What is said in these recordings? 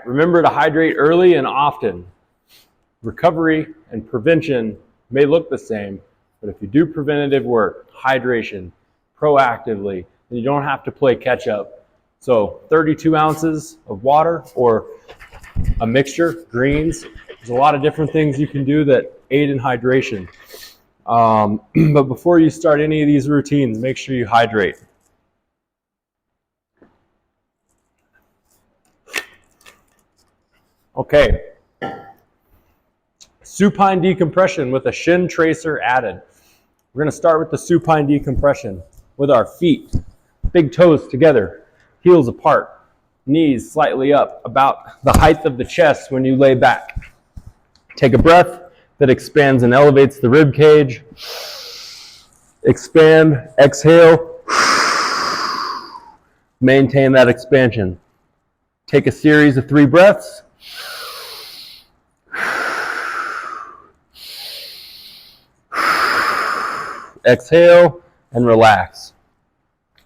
remember to hydrate early and often. Recovery and prevention may look the same, but if you do preventative work, hydration, proactively, then you don't have to play catch up. So 32 ounces of water or a mixture, greens, there's a lot of different things you can do that aid in hydration. But before you start any of these routines, make sure you hydrate. Okay. Supine decompression with a shin tracer added. We're going to start with the supine decompression with our feet, big toes together, heels apart, knees slightly up, about the height of the chest when you lay back. Take a breath that expands and elevates the rib cage. Expand, exhale, maintain that expansion. Take a series of 3 breaths. Exhale and relax.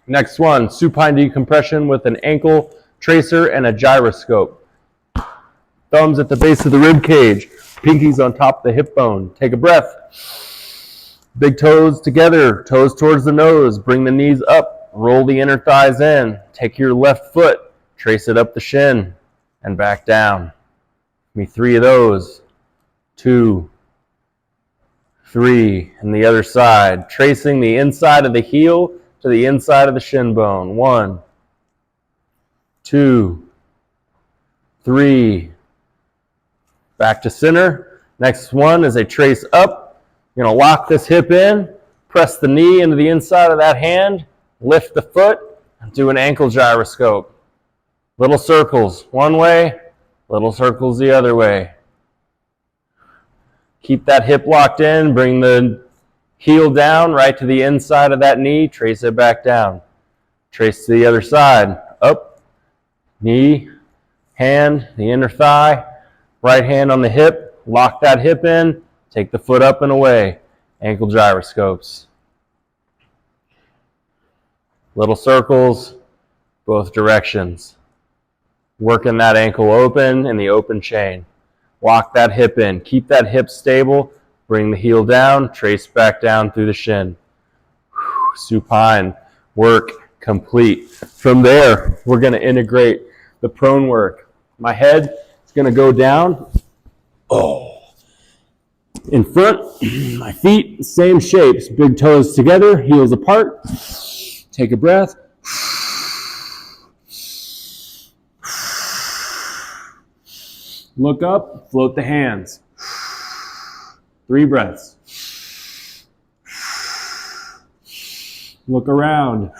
Next one, supine decompression with an ankle tracer and a gyroscope. Thumbs at the base of the rib cage, pinkies on top of the hip bone. Take a breath. Big toes together, toes towards the nose. Bring the knees up, roll the inner thighs in. Take your left foot, trace it up the shin and back down. Give me 3 of those. 2, 3, and the other side, tracing the inside of the heel to the inside of the shin bone. 1, 2, 3. Back to center. Next one is a trace up. You're going to lock this hip in, press the knee into the inside of that hand, lift the foot, and do an ankle gyroscope. Little circles one way, little circles the other way. Keep that hip locked in, bring the heel down right to the inside of that knee, trace it back down. Trace to the other side, up, knee, hand, the inner thigh, right hand on the hip, lock that hip in, take the foot up and away, ankle gyroscopes. Little circles, both directions. Working that ankle open in the open chain. Lock that hip in. Keep that hip stable. Bring the heel down. Trace back down through the shin. Supine. Work complete. From there, we're going to integrate the prone work. My head is going to go down. In front, my feet, same shapes. Big toes together, heels apart. Take a breath. Look up, float the hands. 3 breaths. Look around.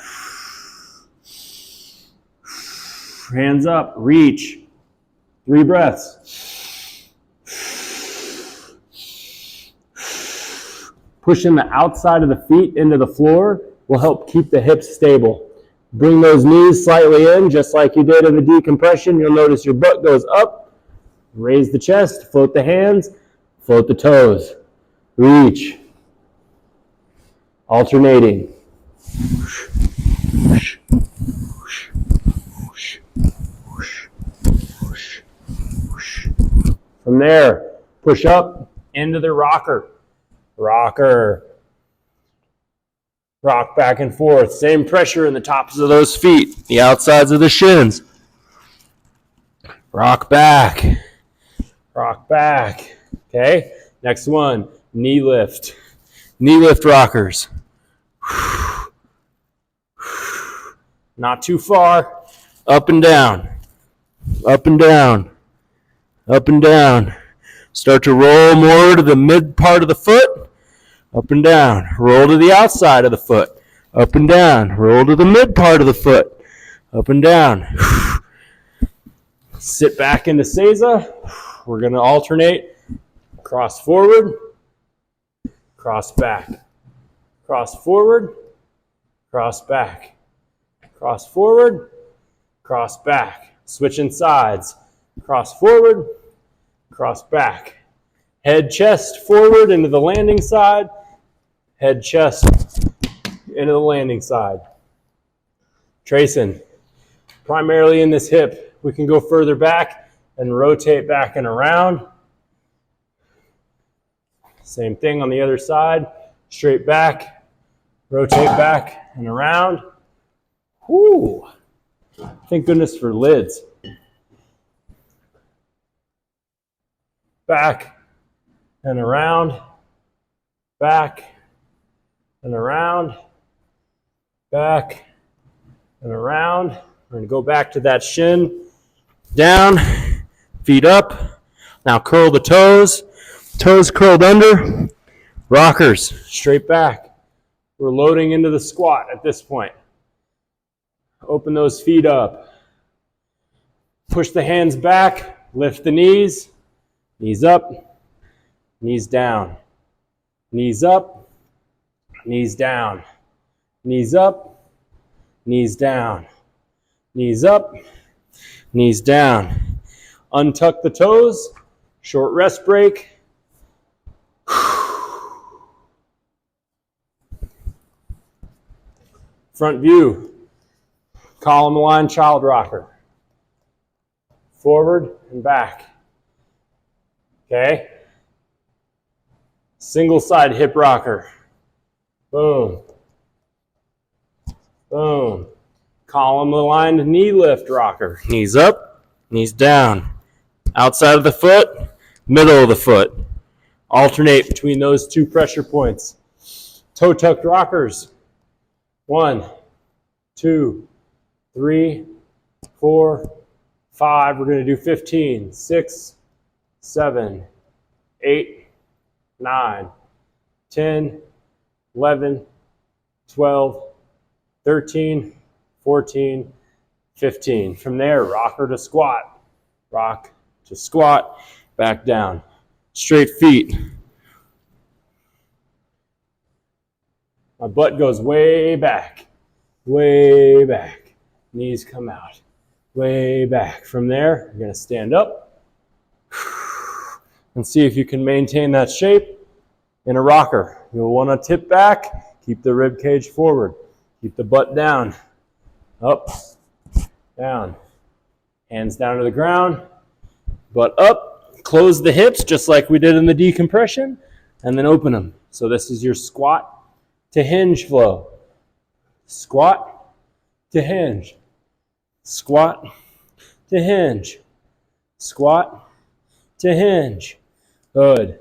Hands up, reach. 3 breaths. Pushing the outside of the feet into the floor will help keep the hips stable. Bring those knees slightly in, just like you did in the decompression. You'll notice your butt goes up. Raise the chest, float the hands, float the toes. Reach. Alternating. From there, push up into the rocker. Rocker. Rock back and forth. Same pressure in the tops of those feet, the outsides of the shins. Rock back. Rock back. Okay, next one, knee lift. Knee lift rockers. Not too far. Up and down. Up and down. Up and down. Start to roll more to the mid part of the foot. Up and down. Roll to the outside of the foot. Up and down. Roll to the mid part of the foot. Up and down. Sit back into Cesa. We're going to alternate. Cross forward. Cross back. Cross forward. Cross back. Cross forward. Cross back. Switching sides. Cross forward. Cross back. Head, chest forward into the landing side. Head, chest into the landing side. Tracing. Primarily in this hip. We can go further back and rotate back and around. Same thing on the other side. Straight back, rotate back and around. Whoo! Thank goodness for lids. Back and around, back and around, back and around. We're going to go back to that shin. Down, feet up. Now curl the toes. Toes curled under. Rockers, straight back. We're loading into the squat at this point. Open those feet up. Push the hands back. Lift the knees. Knees up. Knees down. Knees up. Knees down. Knees up. Knees down. Knees up. Knees down. Untuck the toes. Short rest break. Front view. Column line child rocker. Forward and back. Okay? Single side hip rocker. Boom. Boom. Column aligned knee lift rocker. Knees up, knees down. Outside of the foot, middle of the foot. Alternate between those two pressure points. Toe tucked rockers. 1, 2, 3, 4, 5. We're going to do 15. 6, 7, 8, 9, 10, 11, 12, 13, 14, 15. From there, rocker to squat. Rock to squat. Back down. Straight feet. My butt goes way back. Way back. Knees come out. Way back. From there, you're going to stand up and see if you can maintain that shape in a rocker. You'll want to tip back. Keep the rib cage forward. Keep the butt down. Up. Down. Hands down to the ground. Butt up. Close the hips just like we did in the decompression. And then open them. So this is your squat to hinge flow. Squat to hinge. Squat to hinge. Squat to hinge. Good.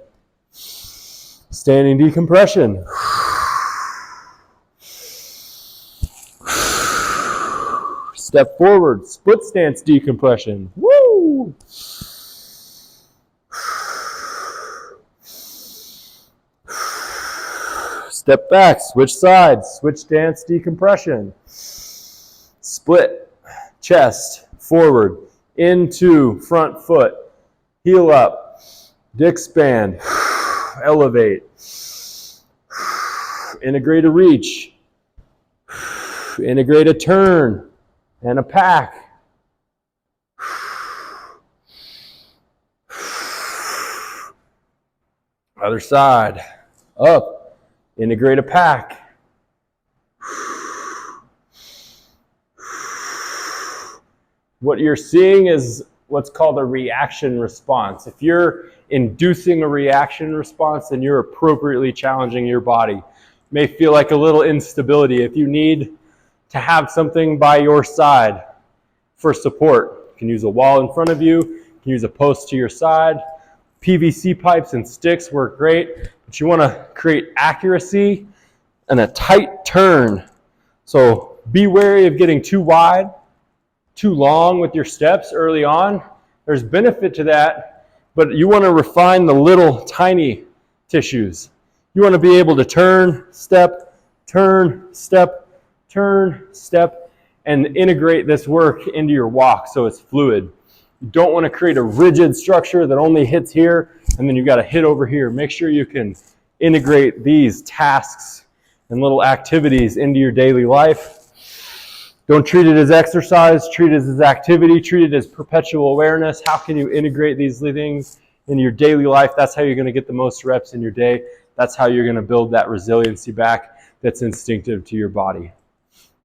Standing decompression. Step forward. Split stance decompression. Woo! Step back, switch sides, switch stance decompression. Split, chest, forward, into front foot, heel up, dick span, elevate, integrate a reach, integrate a turn and a pack. Other side, up. Integrate a pack. What you're seeing is what's called a reaction response. If you're inducing a reaction response, then you're appropriately challenging your body. It may feel like a little instability. If you need to have something by your side for support, you can use a wall in front of you, you can use a post to your side. PVC pipes and sticks work great, but you want to create accuracy and a tight turn. So be wary of getting too wide, too long with your steps early on. There's benefit to that, but you want to refine the little tiny tissues. You want to be able to turn, step, turn, step, and integrate this work into your walk so it's fluid. You don't want to create a rigid structure that only hits here and then you've got to hit over here. Make sure you can integrate these tasks and little activities into your daily life. Don't treat it as exercise, treat it as activity, treat it as perpetual awareness. How can you integrate these things into your daily life? That's how you're going to get the most reps in your day. That's how you're going to build that resiliency back that's instinctive to your body.